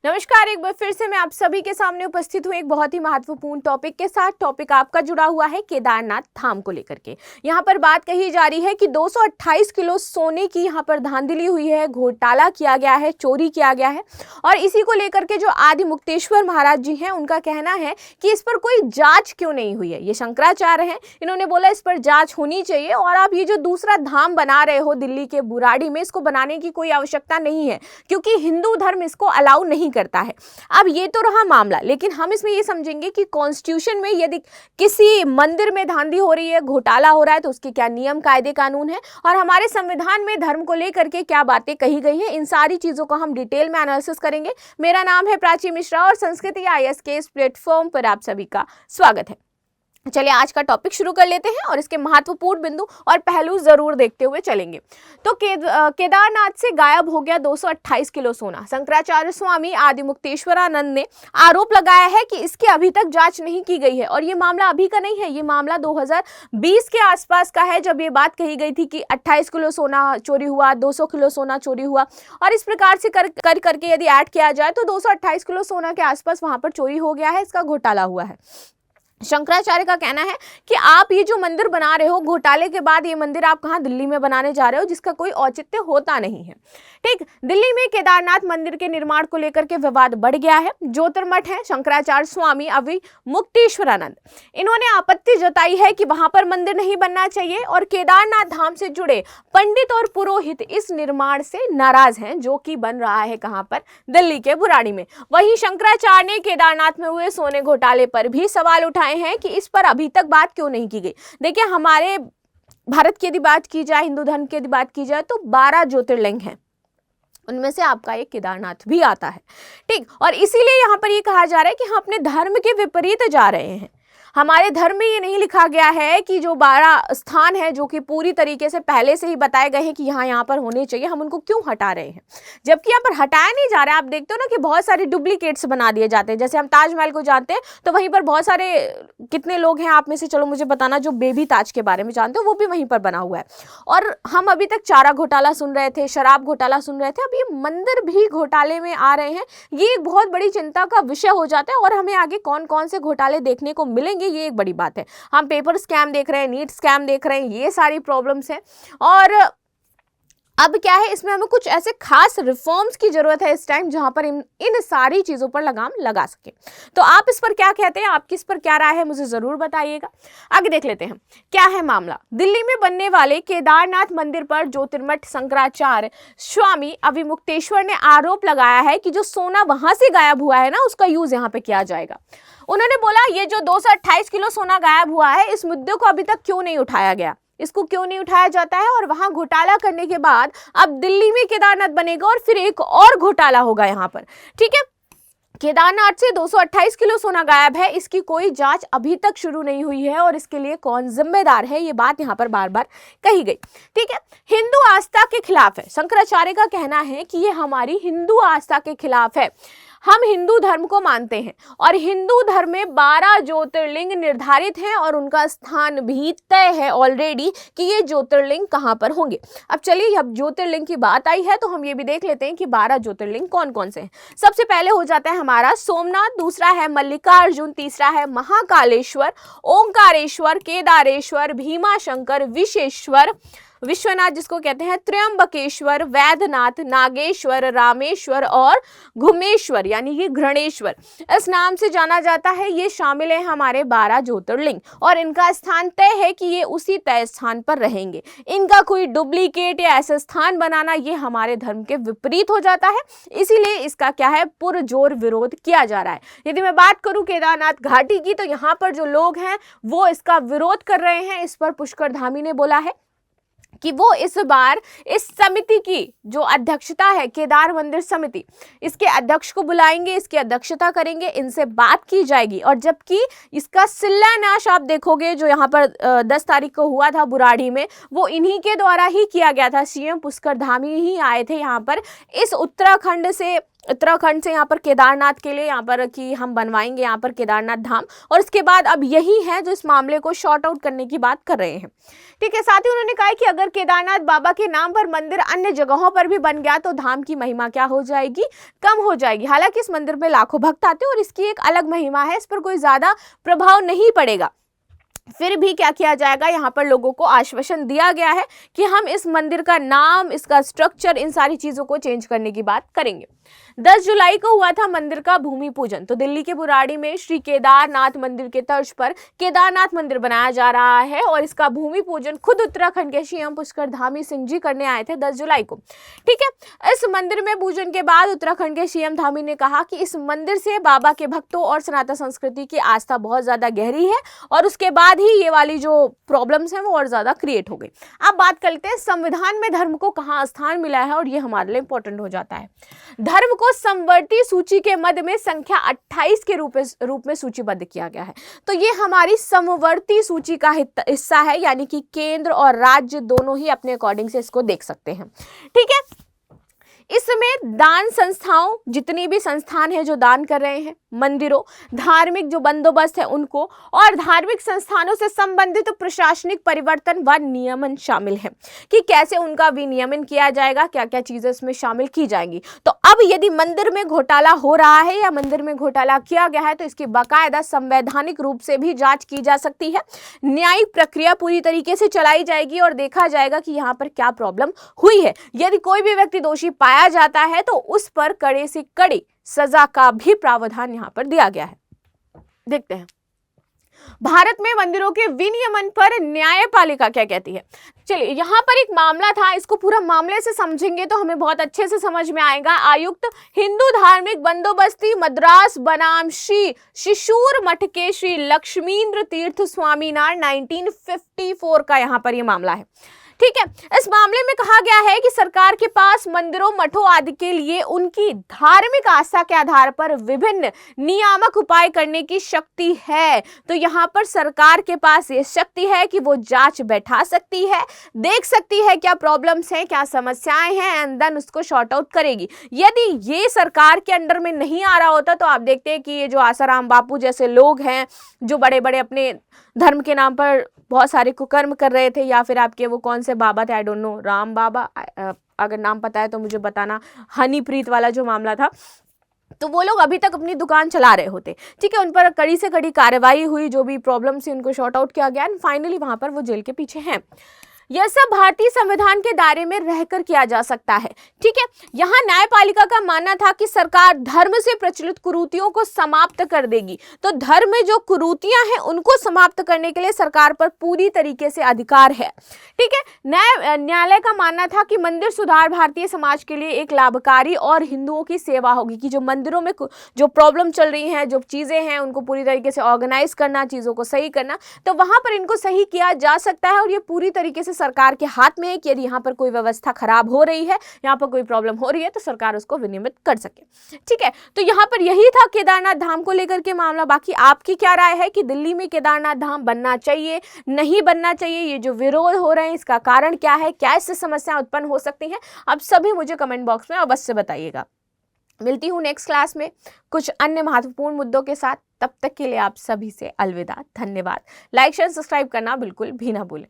नमस्कार, एक बार फिर से मैं आप सभी के सामने उपस्थित हूँ एक बहुत ही महत्वपूर्ण टॉपिक के साथ। टॉपिक आपका जुड़ा हुआ है केदारनाथ धाम को लेकर के। यहाँ पर बात कही जा रही है कि 228 किलो सोने की यहाँ पर धांधली हुई है, घोटाला किया गया है, चोरी किया गया है। और इसी को लेकर के जो आदि मुक्तेश्वर महाराज जी हैं उनका कहना है कि इस पर कोई जाँच क्यों नहीं हुई है। ये शंकराचार्य हैं, इन्होंने बोला इस पर जाँच होनी चाहिए और आप ये जो दूसरा धाम बना रहे हो दिल्ली के बुराड़ी में, इसको बनाने की कोई आवश्यकता नहीं है क्योंकि हिंदू धर्म इसको अलाउ नहीं करता है। अब ये तो रहा मामला, लेकिन हम इसमें ये समझेंगे कि कॉन्स्टिट्यूशन में यदि किसी मंदिर में धांधली हो रही है, घोटाला हो रहा है, तो उसके क्या नियम कायदे कानून है और हमारे संविधान में धर्म को लेकर के क्या बातें कही गई हैं, इन सारी चीजों को हम डिटेल में एनालिसिस करेंगे। मेरा नाम है प्राची मिश्रा और संस्कृति IAS के इस प्लेटफॉर्म पर आप सभी का स्वागत है। चलिए आज का टॉपिक शुरू कर लेते हैं और इसके महत्वपूर्ण बिंदु और पहलू जरूर देखते हुए चलेंगे। तो केदारनाथ से गायब हो गया 228 किलो सोना। शंकराचार्य स्वामी आदि मुक्तेश्वरानंद ने आरोप लगाया है कि इसकी अभी तक जांच नहीं की गई है और ये मामला अभी का नहीं है, ये मामला 2020 के आसपास का है, जब ये बात कही गई थी कि 28 किलो सोना चोरी हुआ, 200 किलो सोना चोरी हुआ और इस प्रकार से करके यदि ऐड किया जाए तो 228 किलो सोना के आसपास वहां पर चोरी हो गया है, इसका घोटाला हुआ है। शंकराचार्य का कहना है कि आप ये जो मंदिर बना रहे हो, घोटाले के बाद ये मंदिर आप कहाँ दिल्ली में बनाने जा रहे हो जिसका कोई औचित्य होता नहीं है। ठीक, दिल्ली में केदारनाथ मंदिर के निर्माण को लेकर के विवाद बढ़ गया है। ज्योतिर्मठ है शंकराचार्य स्वामी अवि मुक्तेश्वरानंद, इन्होंने आपत्ति जताई है कि वहां पर मंदिर नहीं बनना चाहिए और केदारनाथ धाम से जुड़े पंडित और पुरोहित इस निर्माण से नाराज हैं जो कि बन रहा है कहां पर, दिल्ली के बुराड़ी में। वहीं शंकराचार्य ने केदारनाथ में हुए सोने घोटाले पर भी सवाल उठाए हैं कि इस पर अभी तक बात क्यों नहीं की गई। देखिए, हमारे भारत की यदि बात की जाए, हिंदू धर्म की यदि बात की जाए तो 12 ज्योतिर्लिंग हैं, उनमें से आपका एक केदारनाथ भी आता है। ठीक, और इसीलिए यहां पर ये कहा जा रहा है कि हम अपने धर्म के विपरीत जा रहे हैं। हमारे धर्म में ये नहीं लिखा गया है कि जो 12 स्थान है जो कि पूरी तरीके से पहले से ही बताए गए हैं कि यहाँ पर होने चाहिए, हम उनको क्यों हटा रहे हैं, जबकि यहाँ पर हटाया नहीं जा रहा है। आप देखते हो ना कि बहुत सारे डुप्लीकेट्स बना दिए जाते हैं। जैसे हम ताजमहल को जानते हैं तो वहीं पर बहुत सारे, कितने लोग हैं आप में से, चलो मुझे बताना, जो बेबी ताज के बारे में जानते हो, वो भी वहीं पर बना हुआ है। और हम अभी तक चारा घोटाला सुन रहे थे, शराब घोटाला सुन रहे थे, अब ये मंदिर भी घोटाले में आ रहे हैं। ये एक बहुत बड़ी चिंता का विषय हो जाता है और हमें आगे कौन कौन से घोटाले देखने को मिलेंगे ये एक बड़ी बात है। हम पेपर स्कैम देख रहे हैं, नीट स्कैम देख रहे हैं, ये सारी प्रॉब्लम्स हैं। और अब क्या है, इसमें हमें कुछ ऐसे खास रिफॉर्म्स की जरूरत है इस टाइम जहां पर इन सारी चीजों पर लगाम लगा सके। तो आप इस पर क्या कहते हैं, आपकी इस पर क्या राय है, मुझे जरूर बताइएगा। आगे देख लेते हैं क्या है मामला। दिल्ली में बनने वाले केदारनाथ मंदिर पर ज्योतिर्मठ शंकराचार्य स्वामी अवि मुक्तेश्वर ने आरोप लगाया है कि जो सोना वहां से गायब हुआ है ना, उसका यूज यहाँ पे किया जाएगा। उन्होंने बोला ये जो 228 किलो सोना गायब हुआ है, इस मुद्दे को अभी तक क्यों नहीं उठाया गया, इसको क्यों नहीं उठाया जाता है, और वहां घोटाला करने के बाद अब दिल्ली में केदारनाथ बनेगा और फिर एक और घोटाला होगा यहाँ पर। ठीक है, केदारनाथ से 228 किलो सोना गायब है, इसकी कोई जांच अभी तक शुरू नहीं हुई है और इसके लिए कौन जिम्मेदार है, ये बात यहाँ पर बार बार कही गई। ठीक है, हिंदू आस्था के खिलाफ है। शंकराचार्य का कहना है कि ये हमारी हिंदू आस्था के खिलाफ है। हम हिंदू धर्म को मानते हैं और हिंदू धर्म में 12 ज्योतिर्लिंग निर्धारित हैं और उनका स्थान भी तय है ऑलरेडी कि ये ज्योतिर्लिंग कहां पर होंगे। अब चलिए, अब ज्योतिर्लिंग की बात आई है तो हम ये भी देख लेते हैं कि 12 ज्योतिर्लिंग कौन कौन से हैं। सबसे पहले हो जाता है हमारा सोमनाथ, दूसरा है मल्लिकार्जुन, तीसरा है महाकालेश्वर, ओंकारेश्वर, केदारेश्वर, भीमाशंकर, विश्वेश्वर, विश्वनाथ जिसको कहते हैं, त्र्यंबकेश्वर, वैद्यनाथ, नागेश्वर, रामेश्वर और घुमेश्वर यानी कि घृणेश्वर, इस नाम से जाना जाता है। ये शामिल है हमारे 12 ज्योतिर्लिंग और इनका स्थान तय है कि ये उसी तय स्थान पर रहेंगे। इनका कोई डुप्लीकेट या ऐसा स्थान बनाना ये हमारे धर्म के विपरीत हो जाता है, इसीलिए इसका क्या है, पुरजोर विरोध किया जा रहा है। यदि मैं बात करूं केदारनाथ घाटी की, तो यहाँ पर जो लोग हैं वो इसका विरोध कर रहे हैं। इस पर पुष्कर धामी ने बोला है कि वो इस बार इस समिति की जो अध्यक्षता है, केदार मंदिर समिति, इसके अध्यक्ष को बुलाएंगे, इसकी अध्यक्षता करेंगे, इनसे बात की जाएगी। और जबकि इसका शिलान्यास आप देखोगे जो यहाँ पर 10 तारीख को हुआ था बुराड़ी में, वो इन्हीं के द्वारा ही किया गया था। CM पुष्कर धामी ही आए थे यहाँ पर इस उत्तराखंड से उत्तराखंड से यहाँ पर केदारनाथ के लिए यहाँ पर कि हम बनवाएंगे यहाँ पर केदारनाथ धाम, और इसके बाद अब यही है जो इस मामले को शॉर्ट आउट करने की बात कर रहे हैं। ठीक है, साथ ही उन्होंने कहा कि अगर केदारनाथ बाबा के नाम पर मंदिर अन्य जगहों पर भी बन गया तो धाम की महिमा क्या हो जाएगी, कम हो जाएगी। हालांकि इस मंदिर में लाखों भक्त आते हैं और इसकी एक अलग महिमा है, इस पर कोई ज्यादा प्रभाव नहीं पड़ेगा। फिर भी क्या किया जाएगा, यहाँ पर लोगों को आश्वासन दिया गया है कि हम इस मंदिर का नाम, इसका स्ट्रक्चर, इन सारी चीजों को चेंज करने की बात करेंगे। 10 जुलाई को हुआ था मंदिर का भूमि पूजन। तो दिल्ली के बुराड़ी में श्री केदारनाथ मंदिर के तर्ज पर केदारनाथ मंदिर बनाया जा रहा है और इसका भूमि पूजन खुद उत्तराखंड के सीएम पुष्कर धामी सिंह जी करने आए थे 10 जुलाई को। ठीक है, इस मंदिर में पूजन के बाद उत्तराखंड के सीएम धामी ने कहा कि इस मंदिर से बाबा के भक्तों और सनातन संस्कृति की आस्था बहुत ज्यादा गहरी है और उसके बाद ही ये वाली जो प्रॉब्लम्स हैं वो और ज्यादा क्रिएट हो गई। अब बात करते हैं संविधान में धर्म को कहाँ स्थान मिला है, और ये हमारे लिए इंपॉर्टेंट हो जाता है। धर्म को समवर्ती सूची के मध्य में संख्या 28 के रूप में सूचीबद्ध किया गया है। तो ये हमारी समवर्ती सूची का हिस्सा है, यानी कि केंद्र और राज्य दोनों ही अपने अकॉर्डिंग से इसको देख सकते हैं। ठीक है, इसमें दान संस्थाओं, जितनी भी संस्थान है जो दान कर रहे हैं, मंदिरों, धार्मिक जो बंदोबस्त है उनको, और धार्मिक संस्थानों से संबंधित प्रशासनिक परिवर्तन व नियमन शामिल है कि कैसे उनका विनियमन किया जाएगा, क्या क्या चीजें इसमें शामिल की जाएंगी। तो अब यदि मंदिर में घोटाला हो रहा है या मंदिर में घोटाला किया गया है तो इसकी बाकायदा संवैधानिक रूप से भी जांच की जा सकती है। न्यायिक प्रक्रिया पूरी तरीके से चलाई जाएगी और देखा जाएगा कि यहाँ पर क्या प्रॉब्लम हुई है। यदि कोई भी व्यक्ति दोषी पाया जाता है तो उस पर कड़े से कड़ी सजा का भी प्रावधान यहां पर दिया गया है। देखते हैं भारत में मंदिरों के विनियमन पर न्यायपालिका क्या कहती है। चलिए, यहां पर एक मामला था, इसको पूरा मामले से समझेंगे तो हमें बहुत अच्छे से समझ में आएगा। आयुक्त हिंदू धार्मिक बंदोबस्ती मद्रास बनाम श्री शिशूर मठ के श्री लक्ष्मींद्र तीर्थ स्वामीनाथ 1954 का यहां पर यह मामला है। ठीक है, इस मामले में कहा गया है कि सरकार के पास मंदिरों, मठों आदि के लिए उनकी धार्मिक आस्था के आधार पर विभिन्न नियामक उपाय करने की शक्ति है। तो यहाँ पर सरकार के पास ये शक्ति है कि वो जांच बैठा सकती है, देख सकती है क्या प्रॉब्लम्स हैं, क्या समस्याएं हैं, एंड देन उसको शॉर्ट आउट करेगी। यदि ये सरकार के अंडर में नहीं आ रहा होता तो आप देखते हैं कि ये जो आसाराम बापू जैसे लोग हैं जो बड़े बड़े अपने धर्म के नाम पर बहुत सारे कुकर्म कर रहे थे, या फिर आपके वो कौन से बाबा थे, आई डोंट नो, राम बाबा, अगर नाम पता है तो मुझे बताना, हनीप्रीत वाला जो मामला था, तो वो लोग अभी तक अपनी दुकान चला रहे होते। ठीक है, उन पर कड़ी से कड़ी कार्रवाई हुई, जो भी प्रॉब्लम थी उनको शॉर्ट आउट किया गया एंड फाइनली वहां पर वो जेल के पीछे हैं। यह सब भारतीय संविधान के दायरे में रहकर किया जा सकता है। ठीक है, यहाँ न्यायपालिका का मानना था कि सरकार धर्म से प्रचलित कुरीतियों को समाप्त कर देगी। तो धर्म में जो कुरीतियां हैं उनको समाप्त करने के लिए सरकार पर पूरी तरीके से अधिकार है। ठीक है, न्यायालय का मानना था कि मंदिर सुधार भारतीय समाज के लिए एक लाभकारी और हिंदुओं की सेवा होगी, कि जो मंदिरों में जो प्रॉब्लम चल रही हैं, जो चीजें हैं, उनको पूरी तरीके से ऑर्गेनाइज करना, चीजों को सही करना, तो वहां पर इनको सही किया जा सकता है। और ये पूरी तरीके से सरकार के हाथ में है कि यदि यहाँ पर कोई व्यवस्था खराब हो रही है, यहाँ पर कोई प्रॉब्लम हो रही है, तो सरकार उसको विनियमित कर सके। ठीक है, तो यहाँ पर यही था केदारनाथ धाम को लेकर के मामला। बाकी आपकी क्या राय है कि दिल्ली में केदारनाथ धाम बनना चाहिए, नहीं बनना चाहिए? ये जो विरोध हो रहे हैं इसका कारण क्या है, क्या इससे समस्याएं उत्पन्न हो सकती हैं, आप सभी मुझे कमेंट बॉक्स में अवश्य बताइएगा। मिलती हूँ नेक्स्ट क्लास में कुछ अन्य महत्वपूर्ण मुद्दों के साथ। तब तक के लिए आप सभी से अलविदा, धन्यवाद। लाइक शेयर सब्सक्राइब करना बिल्कुल भी ना भूलें।